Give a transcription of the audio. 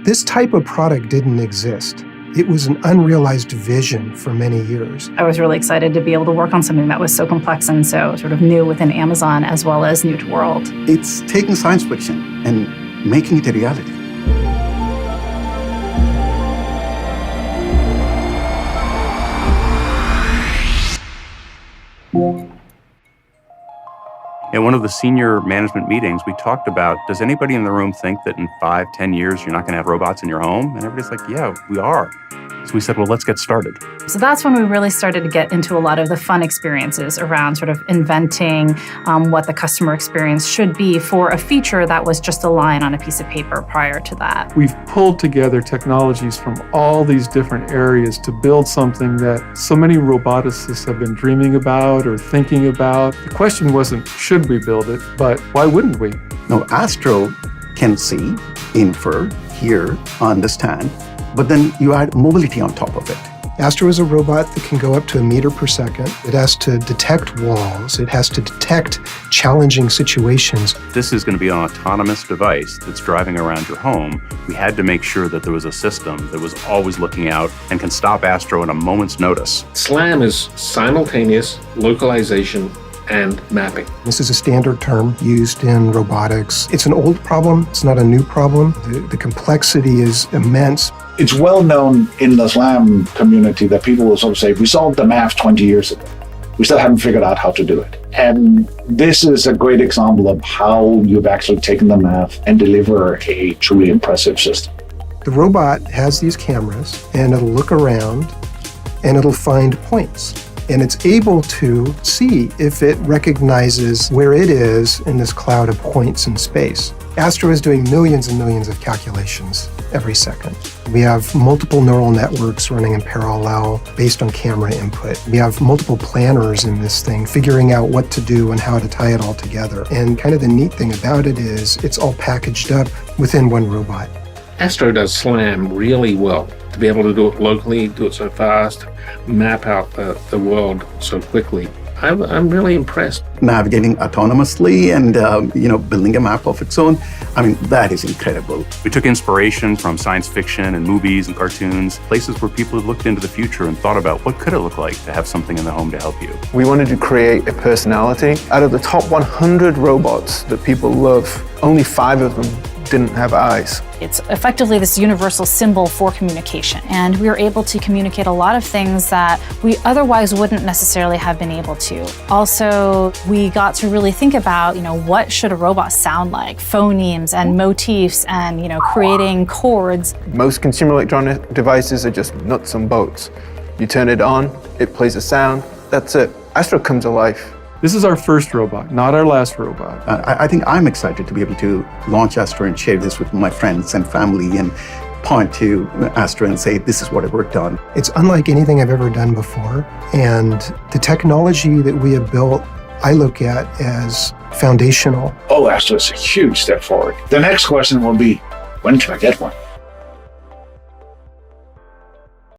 This type of product didn't exist. It was an unrealized vision for many years. I was really excited to be able to work on something that was so complex and so sort of new within Amazon as well as new to world. It's taking science fiction and making it a reality. In one of the senior management meetings, we talked about, does anybody in the room think that in 5, 10 years, you're not going to have robots in your home? And everybody's like, yeah, we are. So we said, well, let's get started. So that's when we really started to get into a lot of the fun experiences around sort of inventing what the customer experience should be for a feature that was just a line on a piece of paper prior to that. We've pulled together technologies from all these different areas to build something that so many roboticists have been dreaming about or thinking about. The question wasn't, should we build it, but why wouldn't we? Now, Astro can see, infer, hear, understand, but then you add mobility on top of it. Astro is a robot that can go up to 1 meter per second. It has to detect walls. It has to detect challenging situations. This is going to be an autonomous device that's driving around your home. We had to make sure that there was a system that was always looking out and can stop Astro in a moment's notice. SLAM is simultaneous localization and mapping. This is a standard term used in robotics. It's an old problem. It's not a new problem. The complexity is immense. It's well known in the SLAM community that people will sort of say, we solved the math 20 years ago. We still haven't figured out how to do it. And this is a great example of how you've actually taken the math and deliver a truly impressive system. The robot has these cameras, and it'll look around, and it'll find points. And it's able to see if it recognizes where it is in this cloud of points in space. Astro is doing millions and millions of calculations every second. We have multiple neural networks running in parallel based on camera input. We have multiple planners in this thing figuring out what to do and how to tie it all together. And kind of the neat thing about it is it's all packaged up within one robot. Astro does SLAM really well. To be able to do it locally, do it so fast, map out the world so quickly. I'm really impressed. Navigating autonomously and building a map of its own, I mean, that is incredible. We took inspiration from science fiction and movies and cartoons, places where people had looked into the future and thought about what could it look like to have something in the home to help you. We wanted to create a personality. Out of the top 100 robots that people love, only 5 of them didn't have eyes. It's effectively this universal symbol for communication, and we were able to communicate a lot of things that we otherwise wouldn't necessarily have been able to. Also, we got to really think about, what should a robot sound like? Phonemes and motifs and, creating chords. Most consumer electronic devices are just nuts and bolts. You turn it on, it plays a sound, that's it. Astro comes alive. This is our first robot, not our last robot. I think I'm excited to be able to launch Astro and share this with my friends and family and point to Astro and say, this is what I worked on. It's unlike anything I've ever done before. And the technology that we have built, I look at as foundational. Oh, Astro is a huge step forward. The next question will be, when can I get one?